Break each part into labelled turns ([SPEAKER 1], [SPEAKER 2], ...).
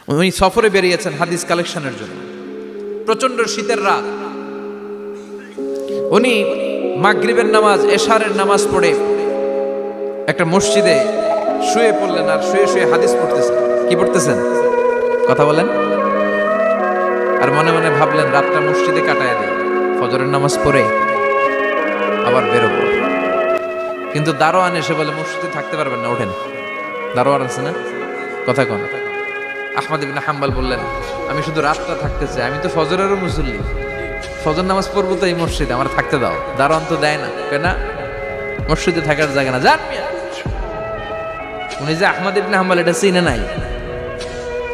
[SPEAKER 1] উনি সফরে বেরিয়েছেন হাদিস কালেকশনের জন্য। প্রচন্ড শীতের রাত, উনি মাগরিবের নামাজ, এশারের নামাজ পড়ে একটা মসজিদে শুয়ে পড়লেন, আর শুয়ে শুয়ে হাদিস পড়তেছেন। কি পড়তেছেন? কথা বলেন। আর মনে মনে ভাবলেন রাতটা মসজিদে কাটায় দেয়, ফজরের নামাজ পড়ে আবার বেরোবো। কিন্তু দারোয়ান এসে বলে মসজিদে থাকতে পারবেন না, ওঠেন। দারোয়ান আছে না, কথা কন। আহমদ ইবনে হাম্বল বললেন, আমি শুধু রাতটা থাকতে চাই, আমি তো ফজরেরও মুসল্লি, ফজর নামাজ পড়বো তো এই মসজিদে, আমার থাকতে দাও। দারোয়ান তো দেয় না, কেনা মসজিদে থাকার জায়গা না, যান। উনি যে আহমদ ইবনে হাম্বল এটা চিনে নাই,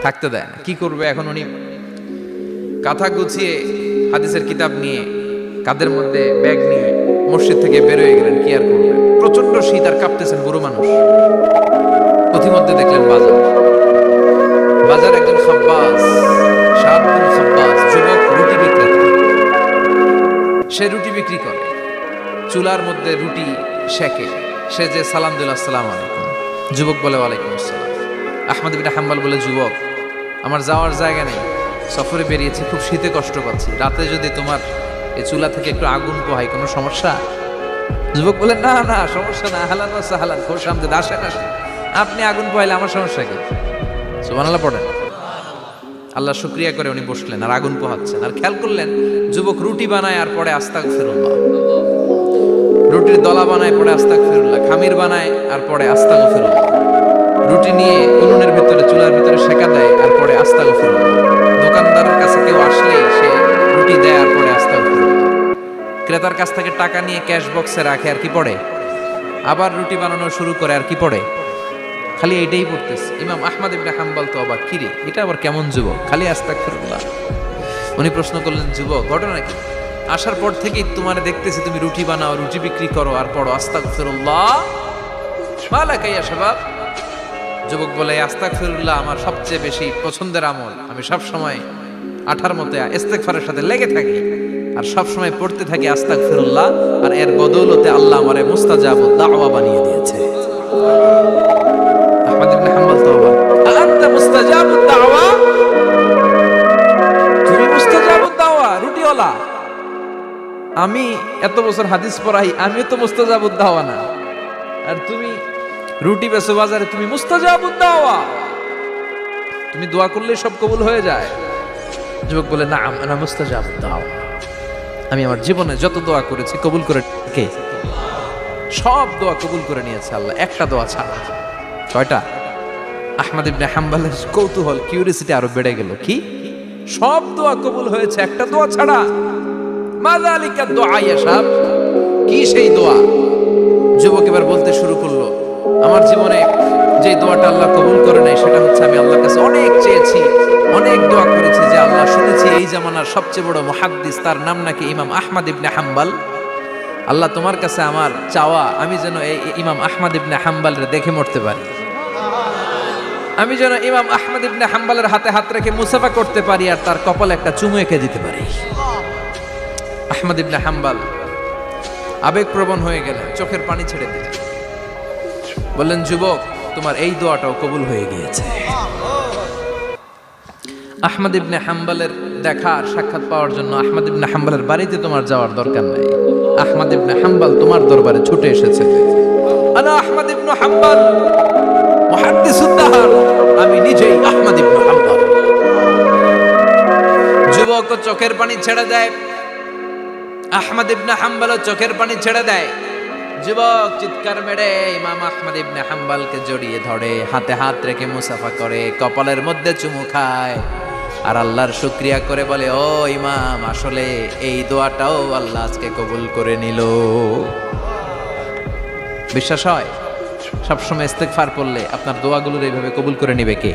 [SPEAKER 1] থাকতে দেয় না। কি করবে এখন? উনি কাঁথা গুছিয়ে হাদিসের কিতাব নিয়ে কাঁধের মধ্যে ব্যাগ নিয়ে মসজিদ থেকে বেরোয় গেলেন। কি আর করবেন, প্রচন্ড শীত, আর কাঁপতেছেন বুড়ো মানুষ। পথিমধ্যে দেখলেন বাজার একজন খাব্বাস, শাবুল খাব্বাস, যুবক রুটি বিক্রেতা। সে রুটি বিক্রি করে, চুলার মধ্যে রুটি সেকে। সে যে সালাম দিল, আসসালামু আলাইকুম। যুবক বলে, ওয়ালাইকুম আসসালাম। আহমদ ইবনে হাম্বল বলে, যুবক আমার যাওয়ার জায়গা নেই, সফরে বেরিয়েছি, খুব শীতে কষ্ট পাচ্ছি, রাতে যদি তোমার এই চুলা থেকে একটু আগুন পোহাই কোনো সমস্যা? যুবক বলে, না না সমস্যা না, আহলান ওয়া সাহলান, খোশ আমদেদ, আসেন আসেন, আপনি আগুন পোহাইলে আমার সমস্যা কি? সুবহানাল্লাহ পড়েন। আল্লাহ শুকরিয়া করে উনি বসলেন আর আগুন পোহাচ্ছেন। আর খেয়াল করলেন যুবক রুটি বানায় আর পরে আস্তাগফিরুল্লাহ, রুটির দলা বানায় পরে আস্তাগফিরুল্লাহ, খামির বানায় আর পরে আস্তাগফিরুল্লাহ, রুটি নিয়ে উনুনের ভিতরে চুলার ভিতরে সেকা দেয় আর পরে আস্তাগফিরুল্লাহ, দোকানদারের কাছে কেউ আসলেই সে রুটি দেয় আর পরে আস্তাগফিরুল্লাহ, ক্রেতার কাছ থেকে টাকা নিয়ে ক্যাশ বক্সে রাখে আর কি পড়ে, আবার রুটি বানানো শুরু করে আর কি পড়ে, খালি এটাই পড়তেছে। ইমাম আহমদ ইবনে হাম্বল তো অবাক, কিরে এটা আবার কেমন যুবক, খালি আস্তাগফিরুল্লাহ। উনি প্রশ্ন করলেন, যুবক ঘটনা কি? আসার পর থেকেই তোমার দেখতেছি তুমি রুটি বানাও, রুটি বিক্রি করো আর পড়ো আস্তাগফিরুল্লাহ, মালাকা ইয়া শাবাব। যুবক বলে, আস্তাগফিরুল্লাহ আমার সবচেয়ে বেশি পছন্দের আমল, আমি সব সময় আঠার মতো ইস্তেগফারের সাথে লেগে থাকি আর সব সময় পড়তে থাকি আস্তাগফিরুল্লাহ, আর এর বদৌলতে আল্লাহ আমারে মুস্তাজাবুদ দাওয়া বানিয়ে দিয়েছে। আহমদ ইবনে হাম্বল তো অবাক, আনতা মুস্তাজাবুদ দাওয়া, তুমি মুস্তাজাবুদ দাওয়া, রুটিওয়ালা। আমি এত বছর হাদিস পড়াই, আমিও তো মুস্তাজাবুদ দাওয়া না, আর তুমি রুটি বেচো বাজারে, তুমি মুস্তাজাবুদ দাওয়া, তুমি দোয়া করলে সব কবুল হয়ে যায়। যুবক বলে, না আনা মুস্তাজাবুদ দাওয়া, আমি আমার জীবনে যত দোয়া করেছি কবুল করে কে? সব দোয়া কবুল করে নিয়েছে আল্লাহ, একটা দোয়া ছাড়া। কয়টা? আহমদ ইবনে হাম্বলের কৌতূহল, কিউরিসিটি আরো বেড়ে গেল। কি? সব দোয়া কবুল হয়েছে, একটা দোয়া ছাড়া। মাযালিকা দুআ ইয়া শাব, কি সেই দোয়া? যুবক এবার বলতে শুরু করলো, আমার জীবনে যে দোয়াটা আল্লাহ কবুল করে নাই সেটা হচ্ছে আমি আল্লাহর কাছে অনেক চেয়েছি, অনেক দোয়া করেছি যে আল্লাহ, শুনেছি এই জামানার সবচেয়ে বড় মুহাদ্দিস, তার নাম নাকি ইমাম আহমদ ইবনে হাম্বল। আল্লাহ তোমার কাছে আমার চাওয়া, আমি যেন এই ইমাম আহমদ ইবনে হাম্বলের দেখে মরতে পারি, আমি যেন ইমাম আহমদ ইবনে হাম্বলের হাতে হাত রেখে মুসাফা করতে পারি আর তার কপালে একটা চুমু এঁকে দিতে পারি। আহমদ ইবনে হাম্বল আবেগপ্রবণ হয়ে গেলেন, চোখের পানি ছেড়ে দিলেন, বললেন, যুবক তোমার এই দোয়াটাও কবুল হয়ে গিয়েছে। আহমদ ইবনে হাম্বলের দেখার সাক্ষাৎ পাওয়ার জন্য আহমদ ইবনে হাম্বলের বাড়িতে তোমার যাওয়ার দরকার নাই, আহমদ ইবনে হাম্বল তোমার দরবারে ছুটে এসেছে। আনা আহমদ ইবনে হাম্বল মুহাদ্দিসুদ দাহর, আমি নিজেই আহমদ ইবনে হাম্বল। যুবক চোখের পানি ছেড়ে দেয়, আহমদ ইবনে হাম্বল চোখের পানি ছেড়ে দেয়। যুবক চিৎকার মেরে ইমাম আহমদ ইবনে হাম্বলকে জড়িয়ে ধরে, হাতে হাত রেখে মুসাফা করে, কপালের মধ্যে চুমু খায় আর আল্লাহর শুকরিয়া করে বলে, ও ইমাম, আসলে এই দোয়াটাও আল্লাহ আজকে কবুল করে নিল। বিশ্বাস হয় সবসময় ইস্তেগফার করলে আপনার দোয়াগুলোর এইভাবে কবুল করে নিবে কে?